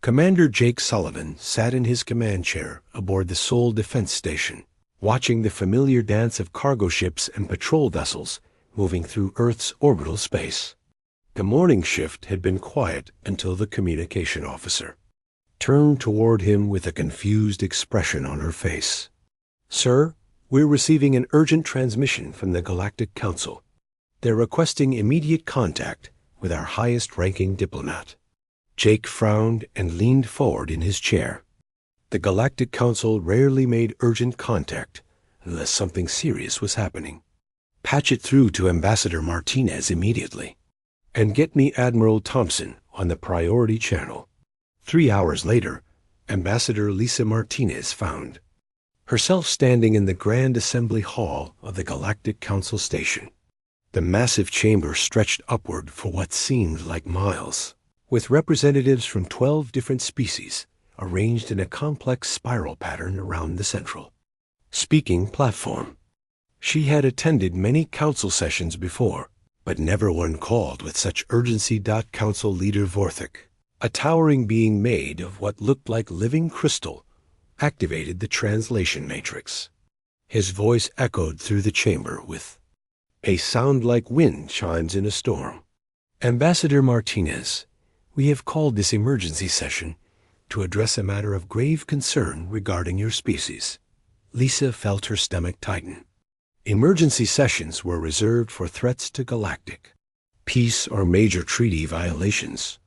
Commander Jake Sullivan sat in his command chair aboard the Seoul Defense Station, watching the familiar dance of cargo ships and patrol vessels moving through Earth's orbital space. The morning shift had been quiet until the communication officer turned toward him with a confused expression on her face. "Sir, we're receiving an urgent transmission from the Galactic Council. They're requesting immediate contact with our highest-ranking diplomat." Jake frowned and leaned forward in his chair. The Galactic Council rarely made urgent contact unless something serious was happening. "Patch it through to Ambassador Martinez immediately. And get me Admiral Thompson on the priority channel." 3 hours later, Ambassador Lisa Martinez found herself standing in the Grand Assembly Hall of the Galactic Council Station. The massive chamber stretched upward for what seemed like miles, with representatives from 12 different species arranged in a complex spiral pattern around the central speaking platform. She had attended many council sessions before, but never one called with such urgency. Council leader Vorthik, a towering being made of what looked like living crystal, activated the translation matrix. His voice echoed through the chamber with a sound like wind chimes in a storm. "Ambassador Martinez, we have called this emergency session to address a matter of grave concern regarding your species." Lisa felt her stomach tighten. Emergency sessions were reserved for threats to galactic peace or major treaty violations.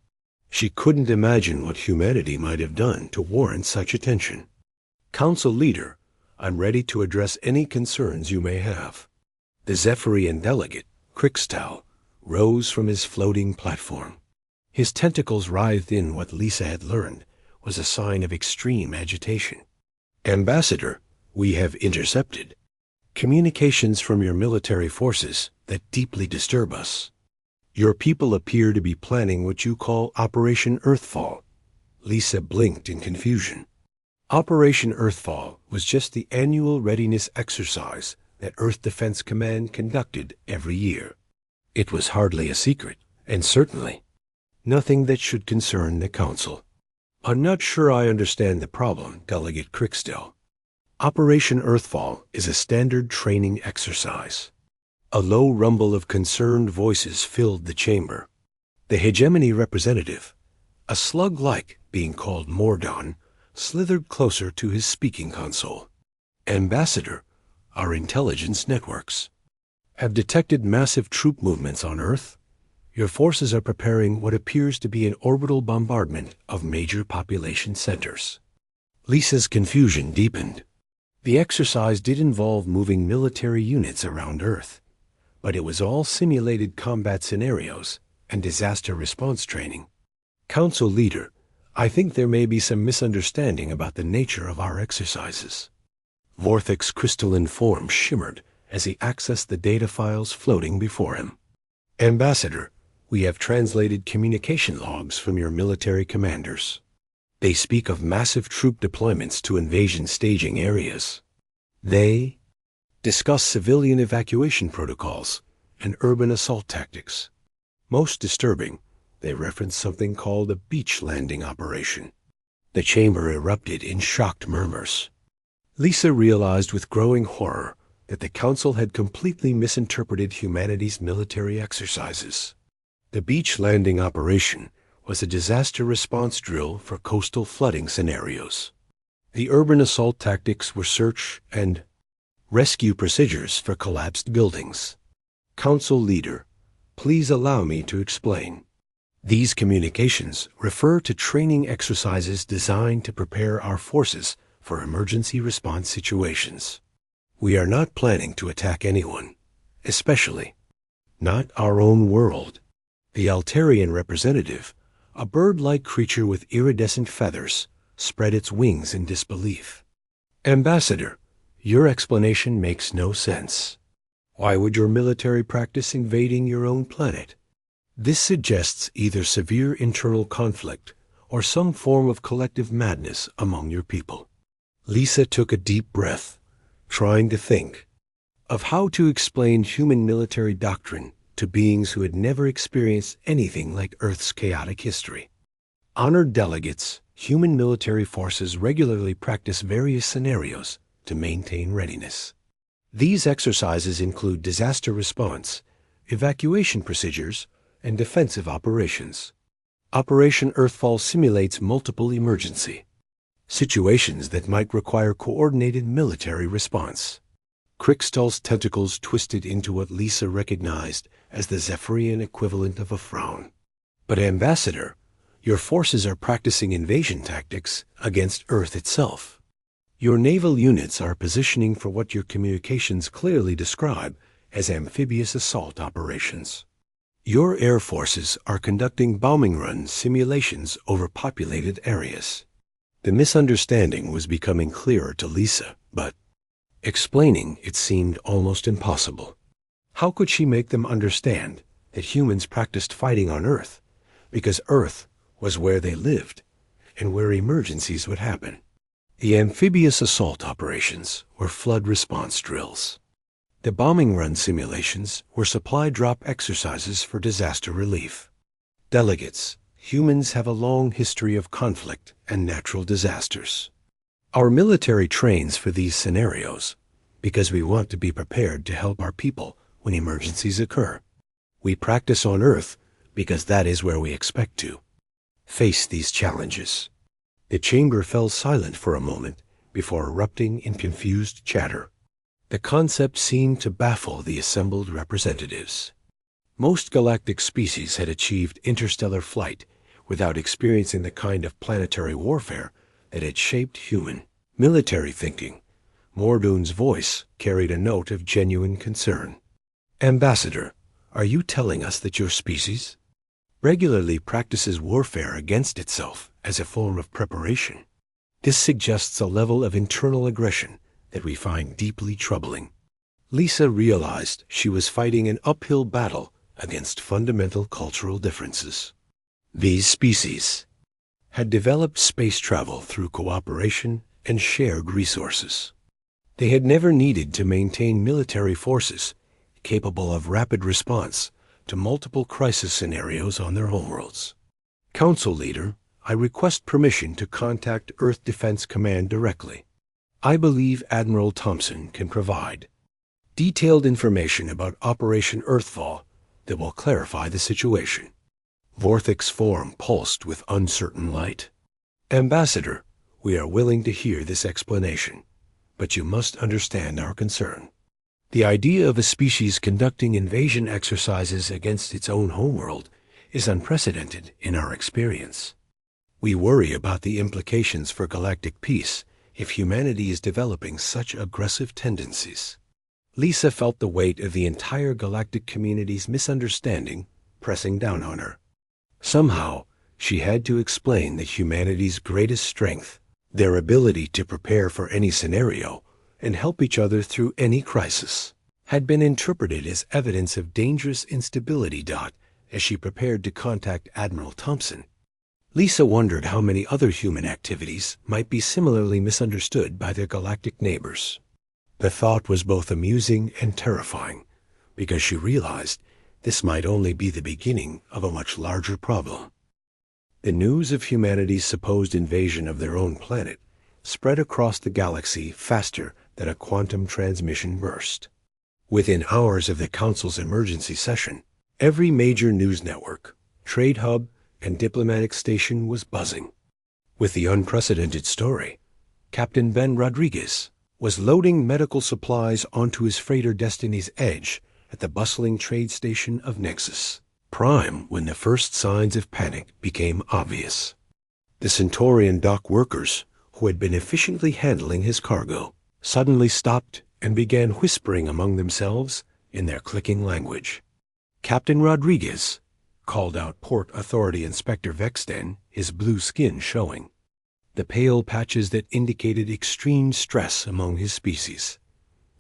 She couldn't imagine what humanity might have done to warrant such attention. "Council leader, I'm ready to address any concerns you may have." The Zephyrian delegate, Krixtal, rose from his floating platform. His tentacles writhed in what Lisa had learned was a sign of extreme agitation. "Ambassador, we have intercepted communications from your military forces that deeply disturb us. Your people appear to be planning what you call Operation Earthfall." Lisa blinked in confusion. Operation Earthfall was just the annual readiness exercise that Earth Defense Command conducted every year. It was hardly a secret, and certainly nothing that should concern the Council. "I'm not sure I understand the problem, Delegate Krixtal. Operation Earthfall is a standard training exercise." A low rumble of concerned voices filled the chamber. The hegemony representative, a slug-like being called Mordon, slithered closer to his speaking console. "Ambassador, our intelligence networks have detected massive troop movements on Earth. Your forces are preparing what appears to be an orbital bombardment of major population centers." Lisa's confusion deepened. The exercise did involve moving military units around Earth, but it was all simulated combat scenarios and disaster response training. "Council leader, I think there may be some misunderstanding about the nature of our exercises." Vorthik's crystalline form shimmered as he accessed the data files floating before him. "Ambassador, we have translated communication logs from your military commanders. They speak of massive troop deployments to invasion staging areas. They discuss civilian evacuation protocols and urban assault tactics. Most disturbing, they reference something called a beach landing operation." The chamber erupted in shocked murmurs. Lisa realized with growing horror that the Council had completely misinterpreted humanity's military exercises. The beach landing operation was a disaster response drill for coastal flooding scenarios. The urban assault tactics were search and rescue procedures for collapsed buildings. "Council leader, please allow me to explain. These communications refer to training exercises designed to prepare our forces for emergency response situations. We are not planning to attack anyone, especially not our own world." The Altarian representative, a bird-like creature with iridescent feathers, spread its wings in disbelief. "Ambassador, your explanation makes no sense. Why would your military practice invading your own planet? This suggests either severe internal conflict or some form of collective madness among your people." Lisa took a deep breath, trying to think of how to explain human military doctrine to beings who had never experienced anything like Earth's chaotic history. "Honored delegates, human military forces regularly practice various scenarios to maintain readiness. These exercises include disaster response, evacuation procedures, and defensive operations. Operation Earthfall simulates multiple emergency situations that might require coordinated military response. Krixtal's tentacles twisted into what Lisa recognized as the Zephyrian equivalent of a frown. But Ambassador, your forces are practicing invasion tactics against Earth itself. Your naval units are positioning for what your communications clearly describe as amphibious assault operations. Your air forces are conducting bombing run simulations over populated areas. The misunderstanding was becoming clearer to Lisa, but explaining it seemed almost impossible. How could she make them understand that humans practiced fighting on Earth because Earth was where they lived and where emergencies would happen? The amphibious assault operations were flood response drills. The bombing run simulations were supply drop exercises for disaster relief. Delegates, humans have a long history of conflict and natural disasters. Our military trains for these scenarios because we want to be prepared to help our people when emergencies occur. We practice on Earth because that is where we expect to face these challenges. The chamber fell silent for a moment before erupting in confused chatter. The concept seemed to baffle the assembled representatives. Most galactic species had achieved interstellar flight without experiencing the kind of planetary warfare that had shaped human military thinking. Mordoon's voice carried a note of genuine concern. Ambassador, are you telling us that your species regularly practices warfare against itself as a form of preparation? This suggests a level of internal aggression that we find deeply troubling. Lisa realized she was fighting an uphill battle against fundamental cultural differences. These species had developed space travel through cooperation and shared resources. They had never needed to maintain military forces capable of rapid response to multiple crisis scenarios on their homeworlds. Council Leader, I request permission to contact Earth Defense Command directly. I believe Admiral Thompson can provide detailed information about Operation Earthfall that will clarify the situation. Vorthic's form pulsed with uncertain light. Ambassador, we are willing to hear this explanation, but you must understand our concern. The idea of a species conducting invasion exercises against its own homeworld is unprecedented in our experience. We worry about the implications for galactic peace if humanity is developing such aggressive tendencies. Lisa felt the weight of the entire galactic community's misunderstanding pressing down on her. Somehow, she had to explain that humanity's greatest strength, their ability to prepare for any scenario and help each other through any crisis, had been interpreted as evidence of dangerous instability. As she prepared to contact Admiral Thompson, Lisa wondered how many other human activities might be similarly misunderstood by their galactic neighbors. The thought was both amusing and terrifying, because she realized this might only be the beginning of a much larger problem. The news of humanity's supposed invasion of their own planet spread across the galaxy faster than a quantum transmission burst. Within hours of the Council's emergency session, every major news network, trade hub, and diplomatic station was buzzing with the unprecedented story. Captain Ben Rodriguez was loading medical supplies onto his freighter Destiny's Edge at the bustling trade station of Nexus Prime when the first signs of panic became obvious. The Centaurian dock workers, who had been efficiently handling his cargo, suddenly stopped and began whispering among themselves in their clicking language. Captain Rodriguez called out Port Authority Inspector Vexten, his blue skin showing, the pale patches that indicated extreme stress among his species.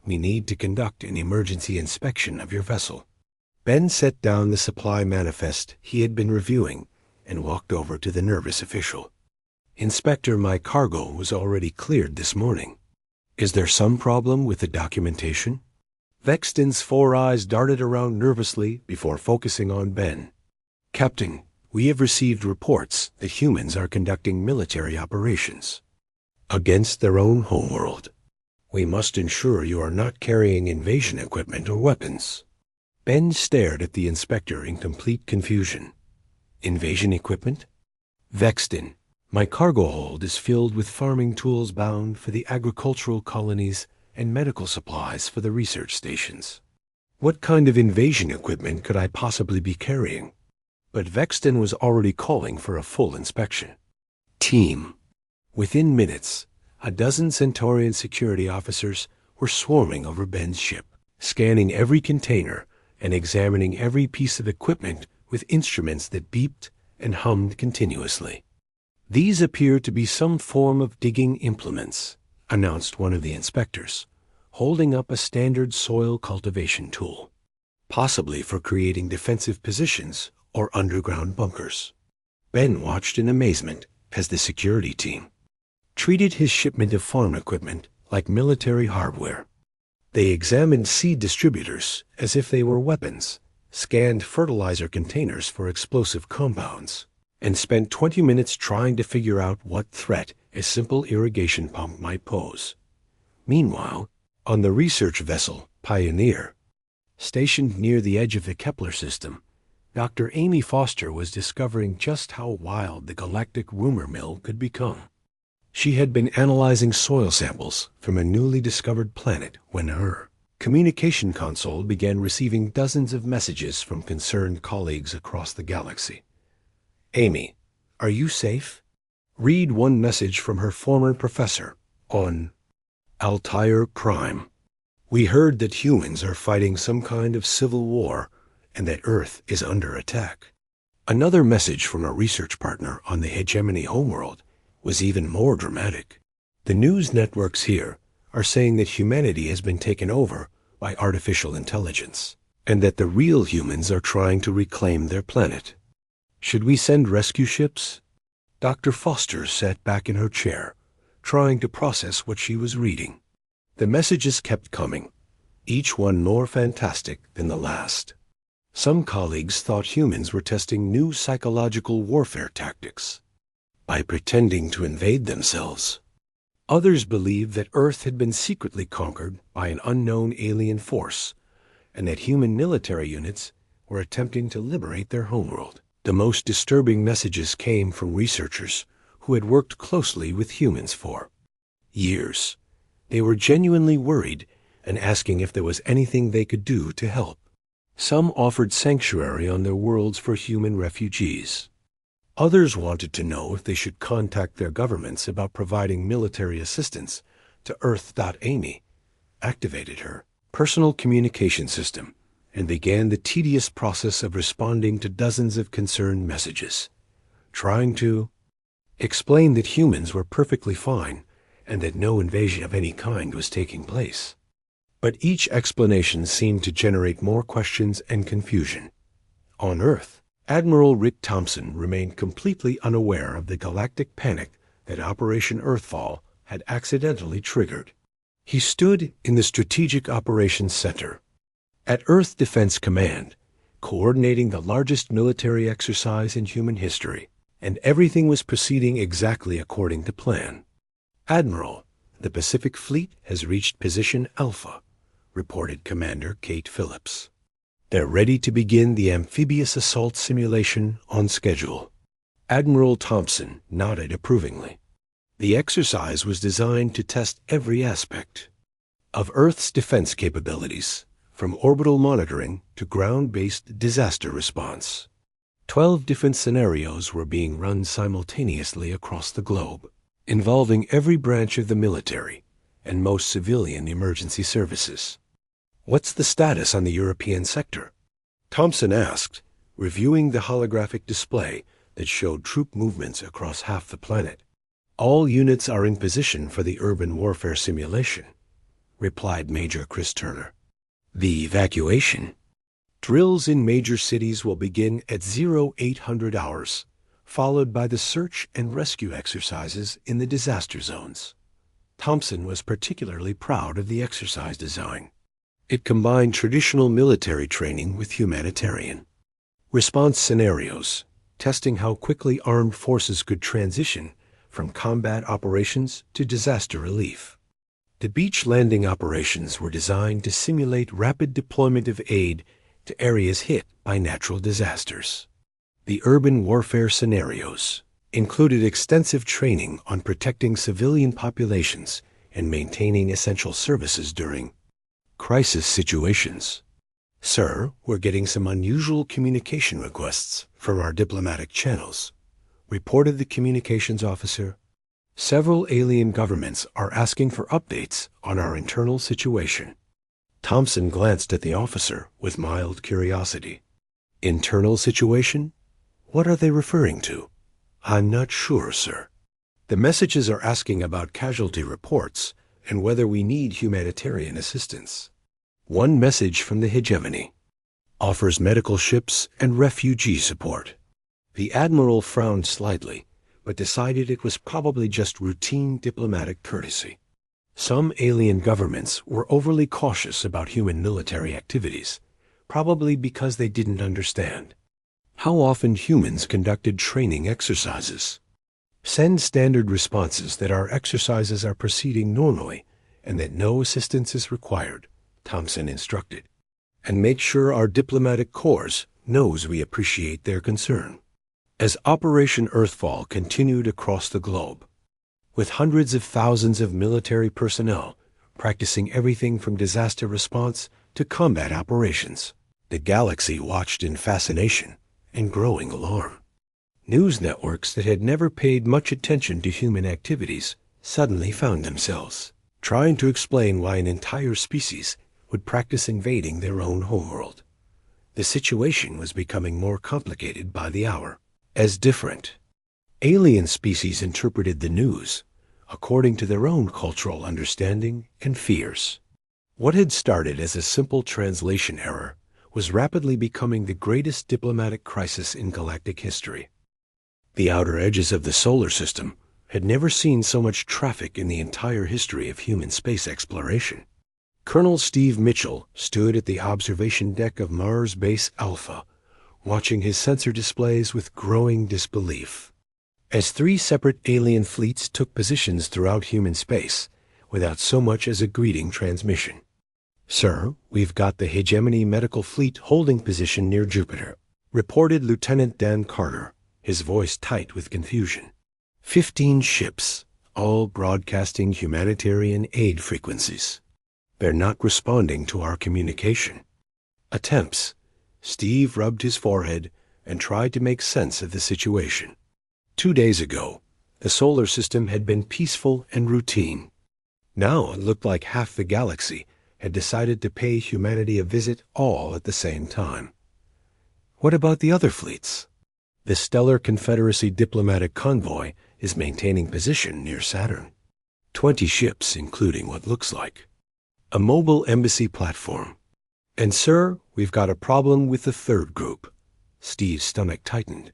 We need to conduct an emergency inspection of your vessel. Ben set down the supply manifest he had been reviewing and walked over to the nervous official. Inspector, my cargo was already cleared this morning. Is there some problem with the documentation? Vexton's 4 eyes darted around nervously before focusing on Ben. Captain, We have received reports that humans are conducting military operations against their own homeworld. We must ensure you are not carrying invasion equipment or weapons. Ben stared at the inspector in complete confusion. Invasion equipment? Vexton, my cargo hold is filled with farming tools bound for the agricultural colonies and medical supplies for the research stations. What kind of invasion equipment could I possibly be carrying? But Vexton was already calling for a full inspection. Team. Within minutes, a dozen Centaurian security officers were swarming over Ben's ship, scanning every container and examining every piece of equipment with instruments that beeped and hummed continuously. These appear to be some form of digging implements, announced one of the inspectors, holding up a standard soil cultivation tool, possibly for creating defensive positions or underground bunkers. Ben watched in amazement as the security team treated his shipment of farm equipment like military hardware. They examined seed distributors as if they were weapons, scanned fertilizer containers for explosive compounds, and spent 20 minutes trying to figure out what threat a simple irrigation pump might pose. Meanwhile, on the research vessel Pioneer, stationed near the edge of the Kepler system, Dr. Amy Foster was discovering just how wild the galactic rumor mill could become. She had been analyzing soil samples from a newly discovered planet when her communication console began receiving dozens of messages from concerned colleagues across the galaxy. Amy, are you safe? Read one message from her former professor on Altair Prime. We heard that humans are fighting some kind of civil war and that Earth is under attack. Another message from a research partner on the hegemony homeworld was even more dramatic. The news networks here are saying that humanity has been taken over by artificial intelligence, and that the real humans are trying to reclaim their planet. Should we send rescue ships? Dr. Foster sat back in her chair, trying to process what she was reading. The messages kept coming, each one more fantastic than the last. Some colleagues thought humans were testing new psychological warfare tactics by pretending to invade themselves. Others believed that Earth had been secretly conquered by an unknown alien force, and that human military units were attempting to liberate their homeworld. The most disturbing messages came from researchers who had worked closely with humans for years. They were genuinely worried and asking if there was anything they could do to help. Some offered sanctuary on their worlds for human refugees. Others wanted to know if they should contact their governments about providing military assistance to Earth.Amy, activated her personal communication system, and began the tedious process of responding to dozens of concerned messages, trying to explain that humans were perfectly fine and that no invasion of any kind was taking place. But each explanation seemed to generate more questions and confusion. On Earth, Admiral Rick Thompson remained completely unaware of the galactic panic that Operation Earthfall had accidentally triggered. He stood in the Strategic Operations Center at Earth Defense Command, coordinating the largest military exercise in human history, and everything was proceeding exactly according to plan. Admiral, the Pacific Fleet has reached position Alpha, reported Commander Kate Phillips. They're ready to begin the amphibious assault simulation on schedule. Admiral Thompson nodded approvingly. The exercise was designed to test every aspect of Earth's defense capabilities, from orbital monitoring to ground-based disaster response. 12 different scenarios were being run simultaneously across the globe, involving every branch of the military and most civilian emergency services. What's the status on the European sector? Thompson asked, reviewing the holographic display that showed troop movements across half the planet. All units are in position for the urban warfare simulation, replied Major Chris Turner. The evacuation drills in major cities will begin at 0800 hours, followed by the search and rescue exercises in the disaster zones. Thompson was particularly proud of the exercise design. It combined traditional military training with humanitarian response scenarios, testing how quickly armed forces could transition from combat operations to disaster relief. The beach landing operations were designed to simulate rapid deployment of aid to areas hit by natural disasters. The urban warfare scenarios included extensive training on protecting civilian populations and maintaining essential services during crisis situations. "Sir, we're getting some unusual communication requests from our diplomatic channels," reported the communications officer. "Several alien governments are asking for updates on our internal situation." Thompson glanced at the officer with mild curiosity. "Internal situation? What are they referring to?" "I'm not sure, sir. The messages are asking about casualty reports and whether we need humanitarian assistance." One message from the hegemony: "Offers medical ships and refugee support." The admiral frowned slightly, but decided it was probably just routine diplomatic courtesy. Some alien governments were overly cautious about human military activities, probably because they didn't understand how often humans conducted training exercises. "Send standard responses that our exercises are proceeding normally and that no assistance is required," Thompson instructed. "And make sure our diplomatic corps knows we appreciate their concern." As Operation Earthfall continued across the globe, with hundreds of thousands of military personnel practicing everything from disaster response to combat operations, the galaxy watched in fascination and growing alarm. News networks that had never paid much attention to human activities suddenly found themselves trying to explain why an entire species would practice invading their own homeworld. The situation was becoming more complicated by the hour. As different alien species interpreted the news according to their own cultural understanding and fears. What had started as a simple translation error was rapidly becoming the greatest diplomatic crisis in galactic history. The outer edges of the solar system had never seen so much traffic in the entire history of human space exploration. Colonel Steve Mitchell stood at the observation deck of Mars Base Alpha, watching his sensor displays with growing disbelief. As 3 separate alien fleets took positions throughout human space without so much as a greeting transmission. "Sir, we've got the hegemony medical fleet holding position near Jupiter," reported Lieutenant Dan Carter, his voice tight with confusion. 15 ships, all broadcasting humanitarian aid frequencies. They're not responding to our communication. Attempts. Steve rubbed his forehead and tried to make sense of the situation. 2 days ago, the solar system had been peaceful and routine. Now it looked like half the galaxy had decided to pay humanity a visit all at the same time. What about the other fleets? The Stellar Confederacy diplomatic convoy is maintaining position near Saturn. 20 ships, including what looks like a mobile embassy platform. And sir, we've got a problem with the third group. Steve's stomach tightened.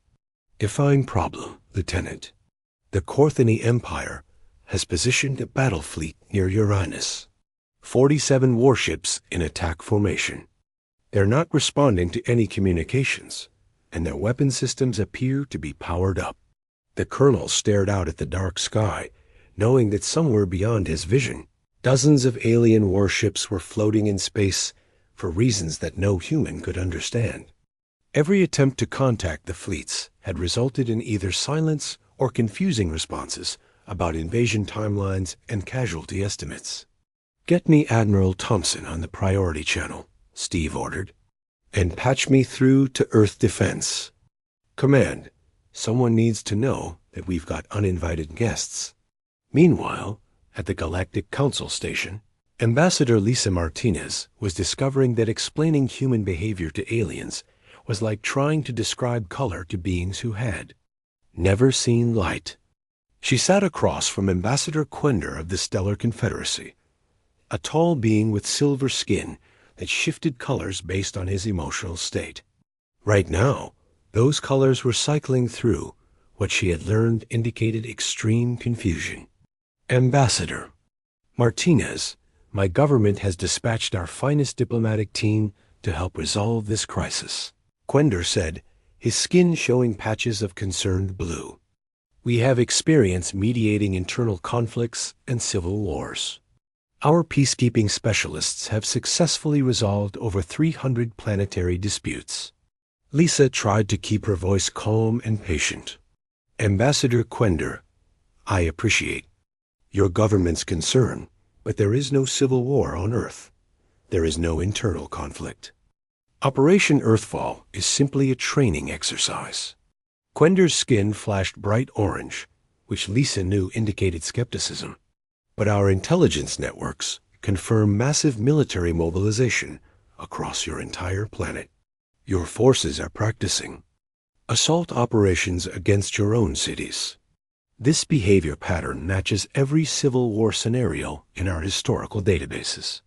Define problem, Lieutenant. The Korthany Empire has positioned a battle fleet near Uranus. 47 warships in attack formation. They're not responding to any communications, and their weapon systems appear to be powered up. The colonel stared out at the dark sky, knowing that somewhere beyond his vision, dozens of alien warships were floating in space for reasons that no human could understand. Every attempt to contact the fleets had resulted in either silence or confusing responses about invasion timelines and casualty estimates. "Get me Admiral Thompson on the priority channel," Steve ordered, "and patch me through to Earth Defense. Command, someone needs to know that we've got uninvited guests." Meanwhile, at the Galactic Council Station, Ambassador Lisa Martinez was discovering that explaining human behavior to aliens was like trying to describe color to beings who had never seen light. She sat across from Ambassador Quender of the Stellar Confederacy, a tall being with silver skin that shifted colors based on his emotional state. Right now, those colors were cycling through what she had learned indicated extreme confusion. "Ambassador Martinez, my government has dispatched our finest diplomatic team to help resolve this crisis," Quender said, his skin showing patches of concerned blue. "We have experience mediating internal conflicts and civil wars. Our peacekeeping specialists have successfully resolved over 300 planetary disputes." Lisa tried to keep her voice calm and patient. "Ambassador Quender, I appreciate your government's concern, but there is no civil war on Earth. There is no internal conflict. Operation Earthfall is simply a training exercise." Quender's skin flashed bright orange, which Lisa knew indicated skepticism. "But our intelligence networks confirm massive military mobilization across your entire planet. Your forces are practicing assault operations against your own cities. This behavior pattern matches every civil war scenario in our historical databases.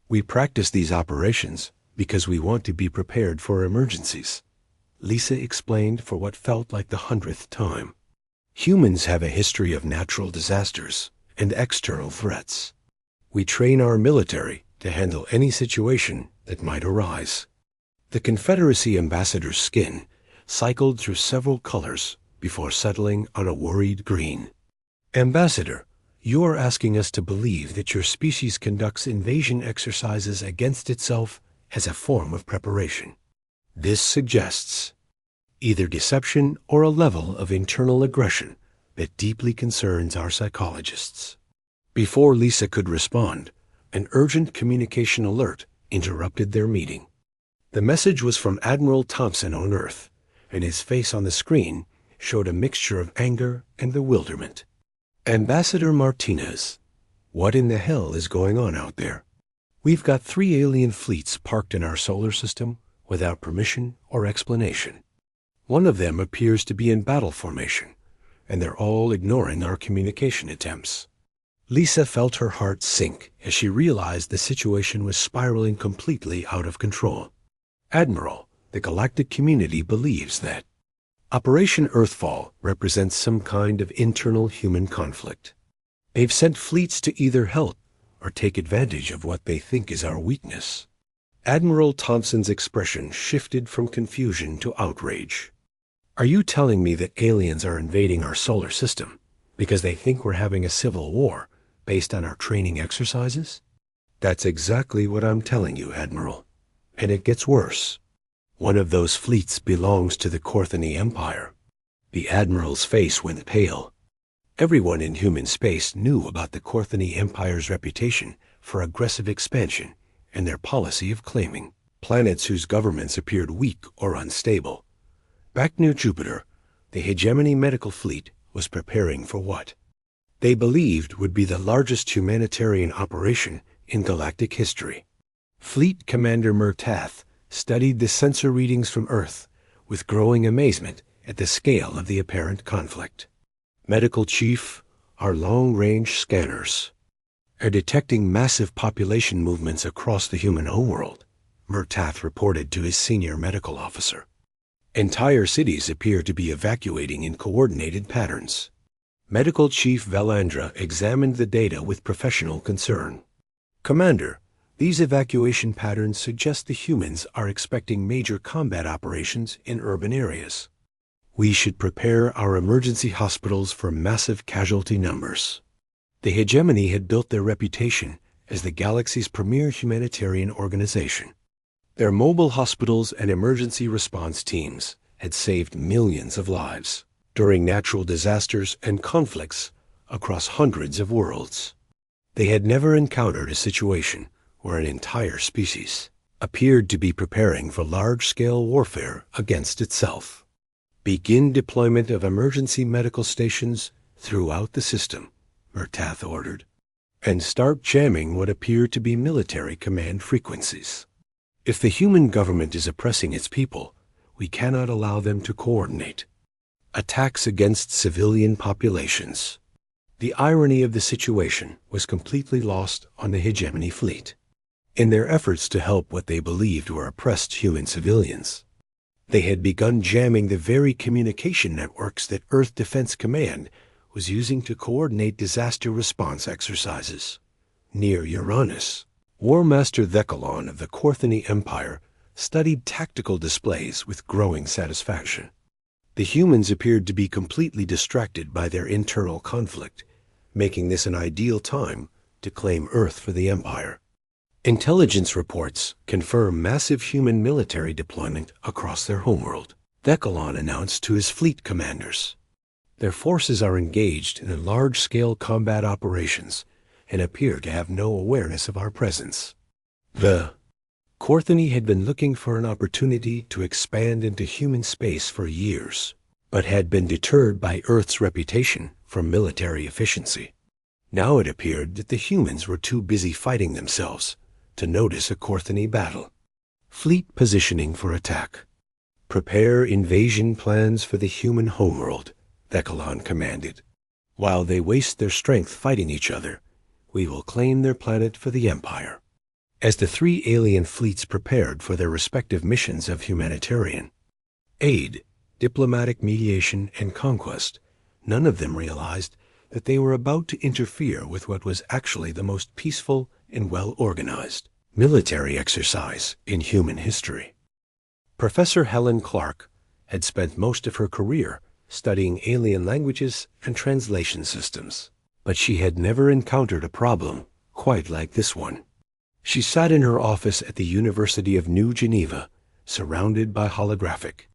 We practice these operations because we want to be prepared for emergencies," Lisa explained for what felt like the 100th time. "Humans have a history of natural disasters and external threats. We train our military to handle any situation that might arise." The Confederacy ambassador's skin cycled through several colors before settling on a worried green. "Ambassador, you are asking us to believe that your species conducts invasion exercises against itself as a form of preparation. This suggests either deception or a level of internal aggression that deeply concerns our psychologists." Before Lisa could respond, an urgent communication alert interrupted their meeting. The message was from Admiral Thompson on Earth, and his face on the screen showed a mixture of anger and bewilderment. "Ambassador Martinez, what in the hell is going on out there? We've got 3 alien fleets parked in our solar system without permission or explanation. One of them appears to be in battle formation, and they're all ignoring our communication attempts." Lisa felt her heart sink as she realized the situation was spiraling completely out of control. "Admiral, the galactic community believes that Operation Earthfall represents some kind of internal human conflict. They've sent fleets to either help or take advantage of what they think is our weakness." Admiral Thompson's expression shifted from confusion to outrage. "Are you telling me that aliens are invading our solar system because they think we're having a civil war based on our training exercises?" "That's exactly what I'm telling you, Admiral. And it gets worse. One of those fleets belongs to the Corthany Empire." The Admiral's face went pale. Everyone in human space knew about the Corthany Empire's reputation for aggressive expansion and their policy of claiming planets whose governments appeared weak or unstable. Back near Jupiter, the Hegemony Medical Fleet was preparing for what they believed would be the largest humanitarian operation in galactic history. Fleet Commander Murtath studied the sensor readings from Earth with growing amazement at the scale of the apparent conflict. "Medical Chief, our long-range scanners are detecting massive population movements across the human homeworld," Murtath reported to his senior medical officer. "Entire cities appear to be evacuating in coordinated patterns." Medical Chief Valandra examined the data with professional concern. "Commander, these evacuation patterns suggest the humans are expecting major combat operations in urban areas. We should prepare our emergency hospitals for massive casualty numbers." The Hegemony had built their reputation as the galaxy's premier humanitarian organization. Their mobile hospitals and emergency response teams had saved millions of lives during natural disasters and conflicts across hundreds of worlds. They had never encountered a situation where an entire species appeared to be preparing for large-scale warfare against itself. "Begin deployment of emergency medical stations throughout the system," Murtath ordered, "and start jamming what appear to be military command frequencies. If the human government is oppressing its people, we cannot allow them to coordinate attacks against civilian populations." The irony of the situation was completely lost on the Hegemony fleet. In their efforts to help what they believed were oppressed human civilians, they had begun jamming the very communication networks that Earth Defense Command was using to coordinate disaster response exercises. Near Uranus, War Master Thecalon of the Corthany Empire studied tactical displays with growing satisfaction. The humans appeared to be completely distracted by their internal conflict, making this an ideal time to claim Earth for the Empire. Intelligence reports confirm massive human military deployment across their homeworld, Thecalon announced to his fleet commanders. Their forces are engaged in large-scale combat operations and appear to have no awareness of our presence. The Corthony had been looking for an opportunity to expand into human space for years, but had been deterred by Earth's reputation for military efficiency. Now it appeared that the humans were too busy fighting themselves to notice a Corthony battle. Fleet positioning for attack. Prepare invasion plans for the human homeworld, Thecalon commanded. While they waste their strength fighting each other, we will claim their planet for the Empire. As the three alien fleets prepared for their respective missions of humanitarian aid, diplomatic mediation, and conquest, none of them realized that they were about to interfere with what was actually the most peaceful and well-organized military exercise in human history. Professor Helen Clark had spent most of her career studying alien languages and translation systems, but she had never encountered a problem quite like this one. She sat in her office at the University of New Geneva, surrounded by holographic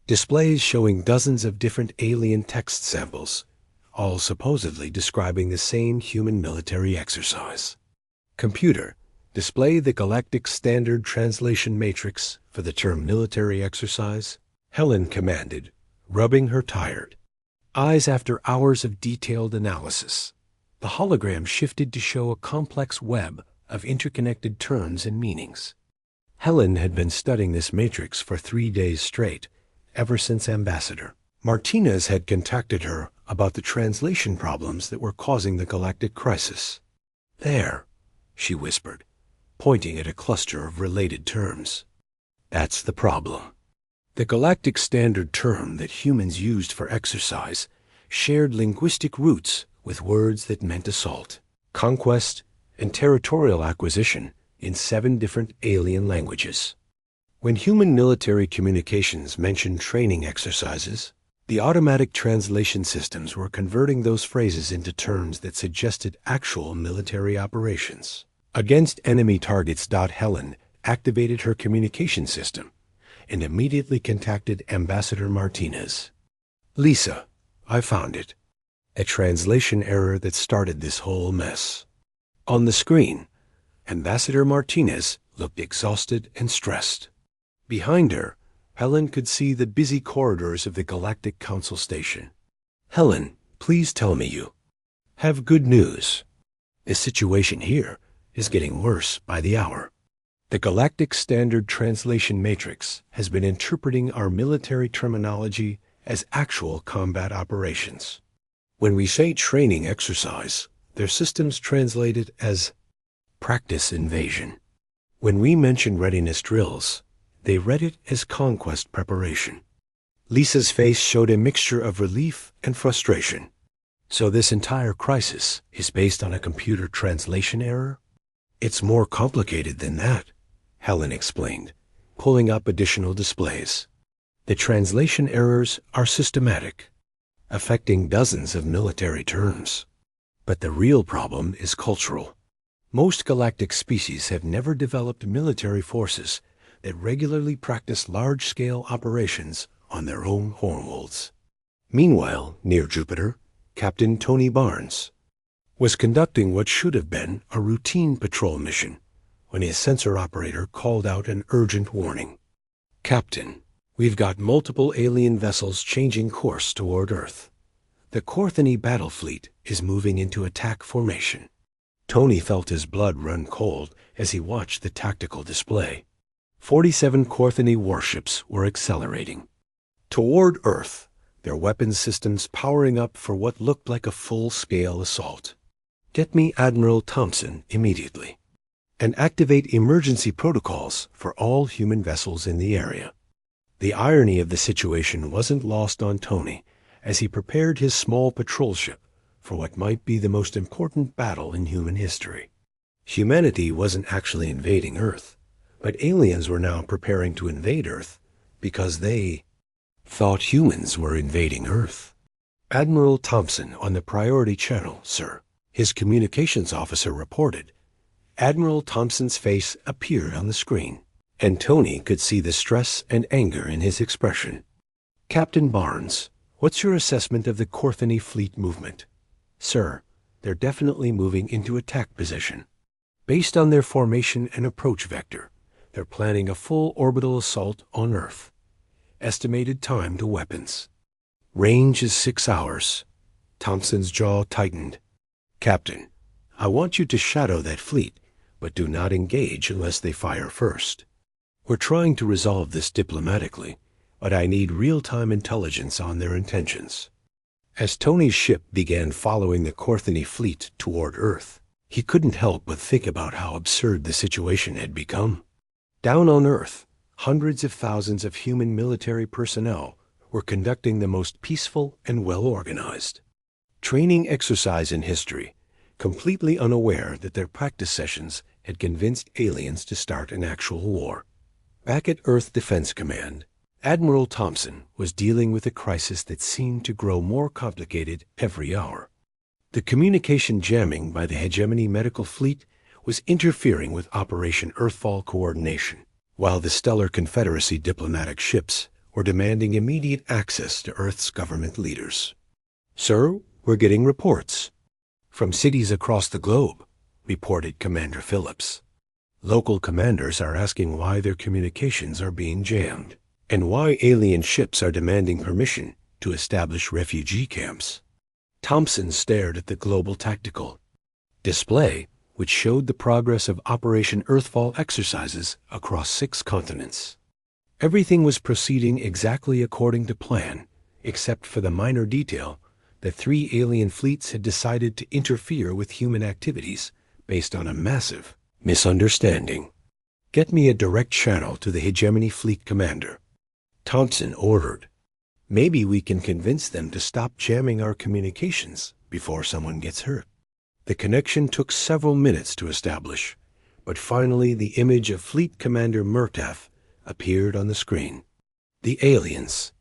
displays showing dozens of different alien text samples, all supposedly describing the same human military exercise. Computer, display the Galactic Standard Translation Matrix for the term military exercise, Helen commanded, rubbing her tired eyes after hours of detailed analysis. The hologram shifted to show a complex web of interconnected terms and meanings. Helen had been studying this matrix for 3 days straight, ever since Ambassador Martinez had contacted her about the translation problems that were causing the galactic crisis. There, she whispered, pointing at a cluster of related terms. That's the problem. The galactic standard term that humans used for exercise shared linguistic roots with words that meant assault, conquest, and territorial acquisition in 7 different alien languages. When human military communications mentioned training exercises, the automatic translation systems were converting those phrases into terms that suggested actual military operations. Against enemy targets. Helen activated her communication system and immediately contacted Ambassador Martinez. Lisa, I found it. A translation error that started this whole mess. On the screen, Ambassador Martinez looked exhausted and stressed. Behind her, Helen could see the busy corridors of the Galactic Council Station. Helen, please tell me you have good news. The situation here is getting worse by the hour. The Galactic Standard Translation Matrix has been interpreting our military terminology as actual combat operations. When we say training exercise, their systems translate it as practice invasion. When we mention readiness drills, they read it as conquest preparation. Lisa's face showed a mixture of relief and frustration. So this entire crisis is based on a computer translation error? It's more complicated than that, Helen explained, pulling up additional displays. The translation errors are systematic, affecting dozens of military terms. But the real problem is cultural. Most galactic species have never developed military forces that regularly practice large-scale operations on their own homeworlds. Meanwhile, near Jupiter, Captain Tony Barnes was conducting what should have been a routine patrol mission when his sensor operator called out an urgent warning. Captain, we've got multiple alien vessels changing course toward Earth. The Corthony battle fleet is moving into attack formation. Tony felt his blood run cold as he watched the tactical display. 47 Corthony warships were accelerating toward Earth, their weapons systems powering up for what looked like a full-scale assault. Get me Admiral Thompson immediately, and activate emergency protocols for all human vessels in the area. The irony of the situation wasn't lost on Tony as he prepared his small patrol ship for what might be the most important battle in human history. Humanity wasn't actually invading Earth, But aliens were now preparing to invade Earth because they thought humans were invading Earth. Admiral Thompson on the priority channel, sir, his communications officer reported. Admiral Thompson's face appeared on the screen, and Tony could see the stress and anger in his expression. Captain Barnes, what's your assessment of the Corthany fleet movement? Sir, they're definitely moving into attack position. Based on their formation and approach vector, they're planning a full orbital assault on Earth. Estimated time to weapons. Range is 6 hours. Thompson's jaw tightened. Captain, I want you to shadow that fleet, but do not engage unless they fire first. We're trying to resolve this diplomatically, but I need real-time intelligence on their intentions. As Tony's ship began following the Corthany fleet toward Earth, he couldn't help but think about how absurd the situation had become. Down on Earth, hundreds of thousands of human military personnel were conducting the most peaceful and well-organized training exercise in history, completely unaware that their practice sessions had convinced aliens to start an actual war. Back at Earth Defense Command, Admiral Thompson was dealing with a crisis that seemed to grow more complicated every hour. The communication jamming by the hegemony medical fleet was interfering with Operation Earthfall coordination, while the Stellar Confederacy diplomatic ships were demanding immediate access to Earth's government leaders. Sir, we're getting reports from cities across the globe, reported Commander Phillips. Local commanders are asking why their communications are being jammed, and why alien ships are demanding permission to establish refugee camps. Thompson stared at the global tactical display, which showed the progress of Operation Earthfall exercises across 6 continents. Everything was proceeding exactly according to plan, except for the minor detail that 3 alien fleets had decided to interfere with human activities based on a massive misunderstanding. Get me a direct channel to the hegemony fleet commander, Thompson ordered. Maybe we can convince them to stop jamming our communications before someone gets hurt. The connection took several minutes to establish, but finally the image of Fleet Commander Murtaugh appeared on the screen. The aliens.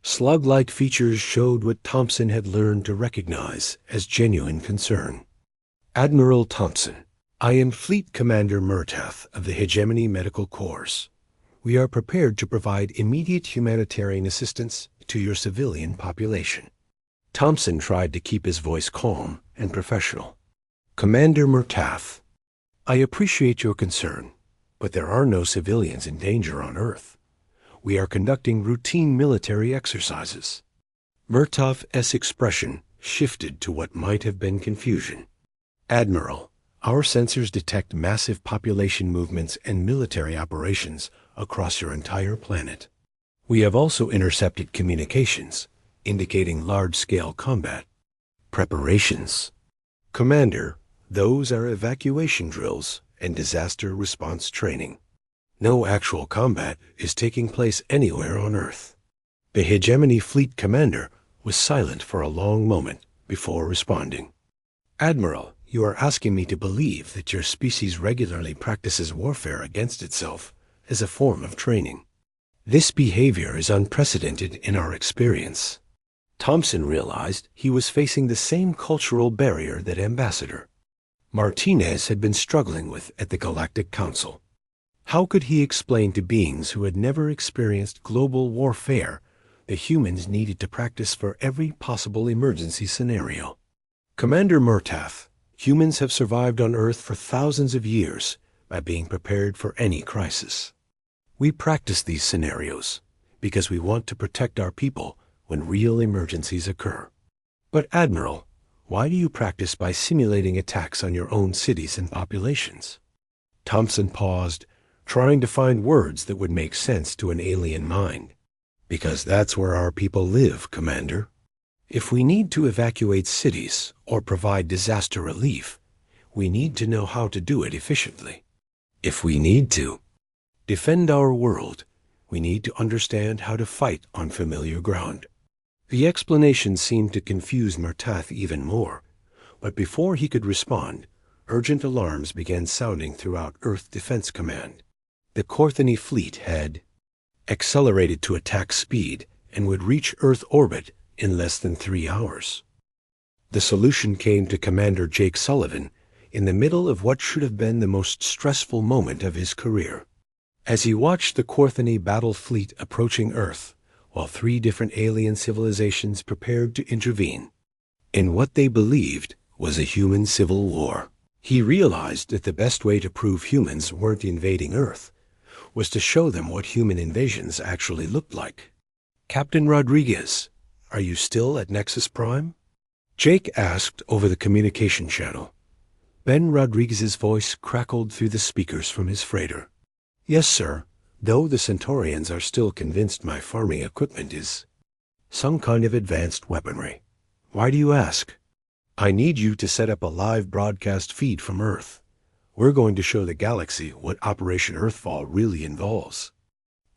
Slug-like features showed what Thompson had learned to recognize as genuine concern. Admiral Thompson, I am Fleet Commander Murtaugh of the Hegemony Medical Corps. We are prepared to provide immediate humanitarian assistance to your civilian population. Thompson tried to keep his voice calm and professional. Commander Murtaugh, I appreciate your concern, but there are no civilians in danger on Earth. We are conducting routine military exercises. Murtaugh's expression shifted to what might have been confusion. Admiral, our sensors detect massive population movements and military operations across your entire planet. We have also intercepted communications, indicating large-scale combat preparations. Commander, those are evacuation drills and disaster response training. No actual combat is taking place anywhere on Earth. The Hegemony Fleet Commander was silent for a long moment before responding. Admiral, you are asking me to believe that your species regularly practices warfare against itself as a form of training. This behavior is unprecedented in our experience. Thompson realized he was facing the same cultural barrier that Ambassador Martinez had been struggling with at the Galactic Council. How could he explain to beings who had never experienced global warfare the humans needed to practice for every possible emergency scenario? Commander Murtaugh, humans have survived on Earth for thousands of years by being prepared for any crisis. We practice these scenarios because we want to protect our people when real emergencies occur. But Admiral, why do you practice by simulating attacks on your own cities and populations? Thompson paused, trying to find words that would make sense to an alien mind. Because that's where our people live, Commander. If we need to evacuate cities or provide disaster relief, we need to know how to do it efficiently. If we need to defend our world, we need to understand how to fight on familiar ground. The explanation seemed to confuse Murtaugh even more, but before he could respond, urgent alarms began sounding throughout Earth Defense Command. The Korthony fleet had accelerated to attack speed and would reach Earth orbit in less than 3 hours. The solution came to Commander Jake Sullivan in the middle of what should have been the most stressful moment of his career. As he watched the Korthony battle fleet approaching Earth, while 3 different alien civilizations prepared to intervene in what they believed was a human civil war, he realized that the best way to prove humans weren't invading Earth was to show them what human invasions actually looked like. "Captain Rodriguez, are you still at Nexus Prime?" Jake asked over the communication channel. Ben Rodriguez's voice crackled through the speakers from his freighter. "Yes, sir, though the Centaurians are still convinced my farming equipment is some kind of advanced weaponry. Why do you ask?" "I need you to set up a live broadcast feed from Earth. We're going to show the galaxy what Operation Earthfall really involves."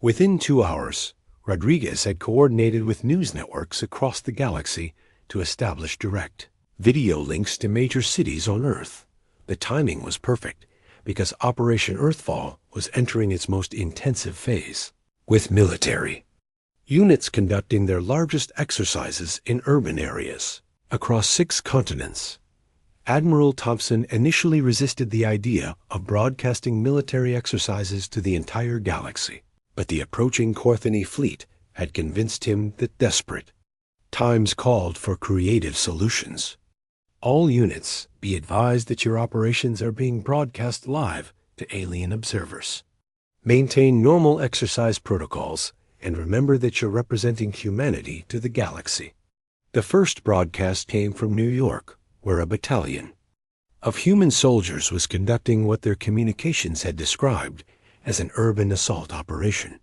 Within 2 hours, Rodriguez had coordinated with news networks across the galaxy to establish direct video links to major cities on Earth. The timing was perfect, because Operation Earthfall was entering its most intensive phase, with military units conducting their largest exercises in urban areas across 6 continents. Admiral Thompson initially resisted the idea of broadcasting military exercises to the entire galaxy, but the approaching Korthony fleet had convinced him that desperate times called for creative solutions. "All units, be advised that your operations are being broadcast live to alien observers. Maintain normal exercise protocols, and remember that you're representing humanity to the galaxy." The first broadcast came from New York, where a battalion of human soldiers was conducting what their communications had described as an urban assault operation.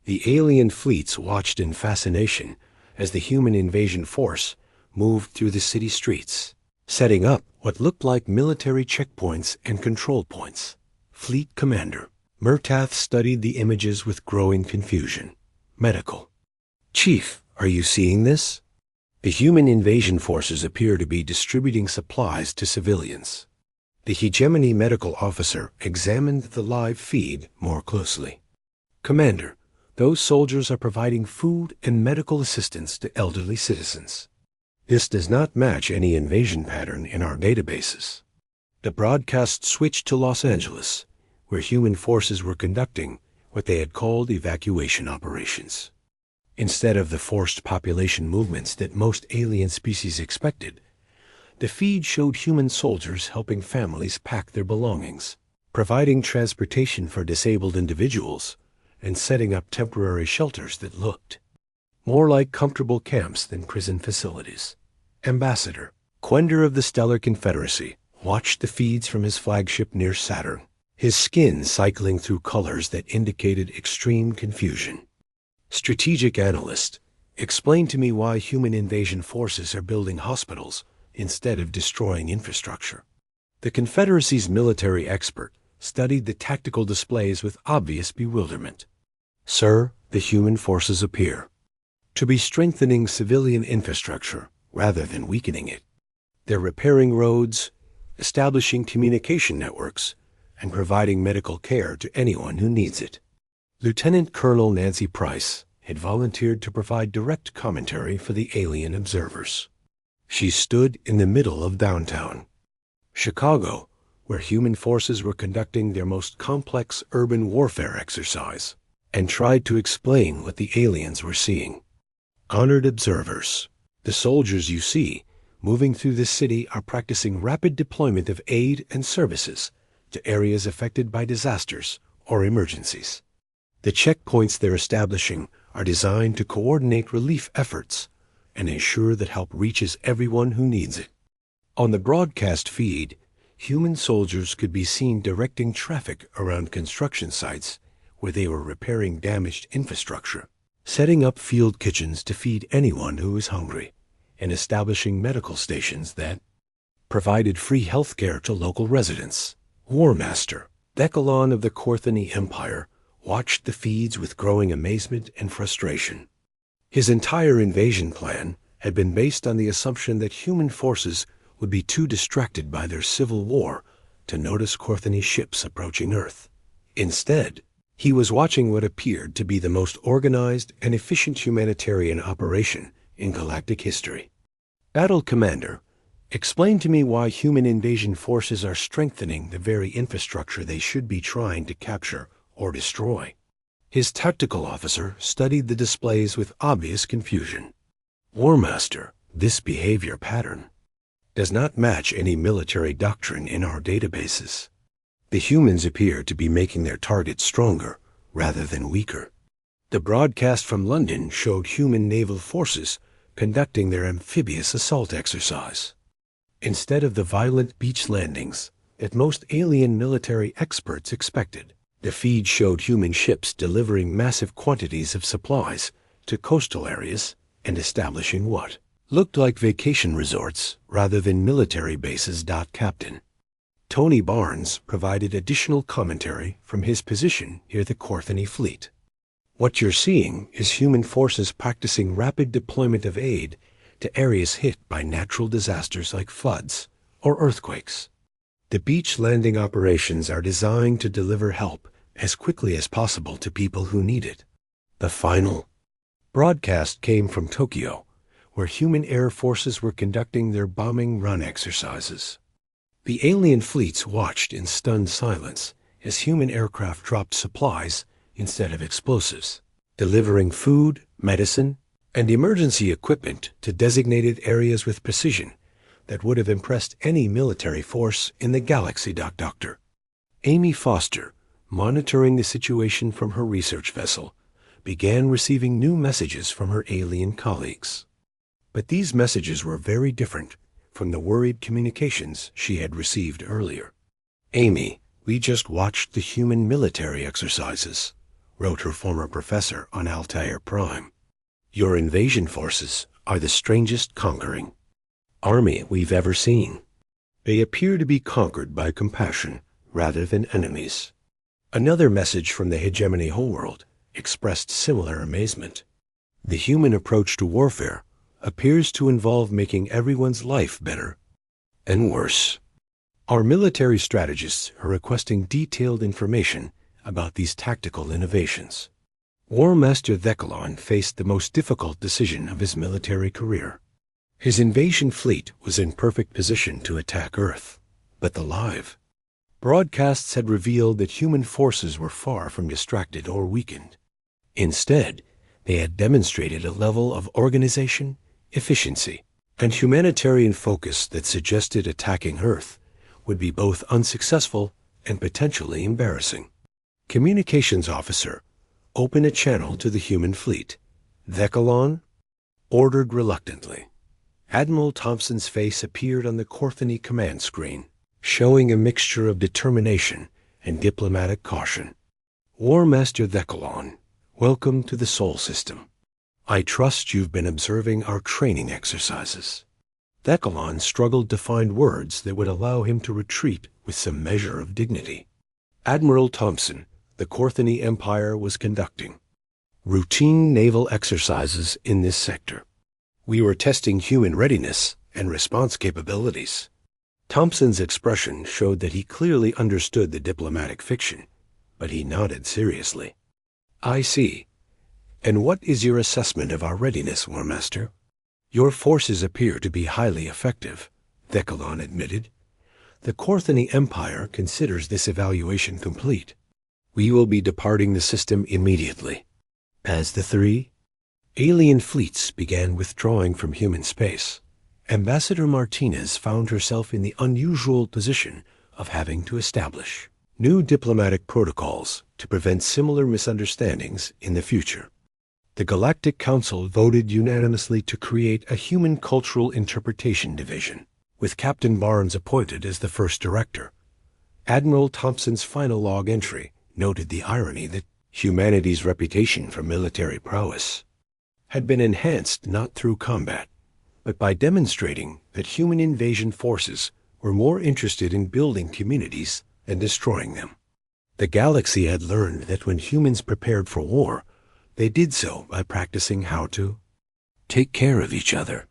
The alien fleets watched in fascination as the human invasion force moved through the city streets, setting up what looked like military checkpoints and control points. Fleet Commander Murtath studied the images with growing confusion. "Medical. Chief, are you seeing this? The human invasion forces appear to be distributing supplies to civilians." The Hegemony medical officer examined the live feed more closely. "Commander, those soldiers are providing food and medical assistance to elderly citizens. This does not match any invasion pattern in our databases." The broadcast switched to Los Angeles, where human forces were conducting what they had called evacuation operations. Instead of the forced population movements that most alien species expected, the feed showed human soldiers helping families pack their belongings, providing transportation for disabled individuals, and setting up temporary shelters that looked more like comfortable camps than prison facilities. Ambassador Quender of the Stellar Confederacy watched the feeds from his flagship near Saturn, his skin cycling through colors that indicated extreme confusion. Strategic Analyst, explain to me why human invasion forces are building hospitals instead of destroying infrastructure. The Confederacy's military expert studied the tactical displays with obvious bewilderment. Sir, the human forces appear to be strengthening civilian infrastructure rather than weakening it. They're repairing roads, establishing communication networks, and providing medical care to anyone who needs it. Lieutenant Colonel Nancy Price had volunteered to provide direct commentary for the alien observers. She stood in the middle of downtown Chicago, where human forces were conducting their most complex urban warfare exercise, and tried to explain what the aliens were seeing. Honored observers, the soldiers you see moving through this city are practicing rapid deployment of aid and services to areas affected by disasters or emergencies. The checkpoints they're establishing are designed to coordinate relief efforts and ensure that help reaches everyone who needs it. On the broadcast feed, human soldiers could be seen directing traffic around construction sites where they were repairing damaged infrastructure, setting up field kitchens to feed anyone who is hungry, and establishing medical stations that provided free health care to local residents. War Master Decalon of the Korthony Empire watched the feeds with growing amazement and frustration. His entire invasion plan had been based on the assumption that human forces would be too distracted by their civil war to notice Korthony ships approaching Earth. Instead, He was watching what appeared to be the most organized and efficient humanitarian operation in galactic history. Battle Commander, explain to me why human invasion forces are strengthening the very infrastructure they should be trying to capture or destroy. His tactical officer studied the displays with obvious confusion. War Master, this behavior pattern does not match any military doctrine in our databases. The humans appear to be making their targets stronger rather than weaker. The broadcast from London showed human naval forces conducting their amphibious assault exercise, instead of the violent beach landings that most alien military experts expected. The feed showed human ships delivering massive quantities of supplies to coastal areas and establishing what looked like vacation resorts rather than military bases. Captain Tony Barnes provided additional commentary from his position near the Corthany fleet. What you're seeing is human forces practicing rapid deployment of aid to areas hit by natural disasters like floods or earthquakes. The beach landing operations are designed to deliver help as quickly as possible to people who need it. The final broadcast came from Tokyo, where human air forces were conducting their bombing run exercises. The alien fleets watched in stunned silence as human aircraft dropped supplies instead of explosives, delivering food, medicine, and emergency equipment to designated areas with precision that would have impressed any military force in the galaxy. Dr. Amy Foster, monitoring the situation from her research vessel, began receiving new messages from her alien colleagues. But these messages were very different from the worried communications she had received earlier. "Amy, we just watched the human military exercises," wrote her former professor on Altair Prime. "Your invasion forces are the strangest conquering army we've ever seen. They appear to be conquered by compassion rather than enemies." Another message from the hegemony homeworld expressed similar amazement. "The human approach to warfare appears to involve making everyone's life better and worse. Our military strategists are requesting detailed information about these tactical innovations." War Master Thecalon faced the most difficult decision of his military career. His invasion fleet was in perfect position to attack Earth, but the live broadcasts had revealed that human forces were far from distracted or weakened. Instead, they had demonstrated a level of organization, efficiency, and humanitarian focus that suggested attacking Earth would be both unsuccessful and potentially embarrassing. Communications Officer, open a channel to the human fleet. Thecalon ordered reluctantly. Admiral Thompson's face appeared on the Corthany command screen, showing a mixture of determination and diplomatic caution. "War Master Thecalon, welcome to the Sol System. I trust you've been observing our training exercises." Thecalon struggled to find words that would allow him to retreat with some measure of dignity. "Admiral Thompson, the Corthany Empire was conducting routine naval exercises in this sector. We were testing human readiness and response capabilities." Thompson's expression showed that he clearly understood the diplomatic fiction, but he nodded seriously. "I see. And what is your assessment of our readiness, War Master?" "Your forces appear to be highly effective," Thecalon admitted. "The Corthany Empire considers this evaluation complete. We will be departing the system immediately." As the three alien fleets began withdrawing from human space, Ambassador Martinez found herself in the unusual position of having to establish new diplomatic protocols to prevent similar misunderstandings in the future. The Galactic Council voted unanimously to create a Human Cultural Interpretation Division, with Captain Barnes appointed as the first director. Admiral Thompson's final log entry noted the irony that humanity's reputation for military prowess had been enhanced not through combat, but by demonstrating that human invasion forces were more interested in building communities than destroying them. The galaxy had learned that when humans prepared for war, they did so by practicing how to take care of each other.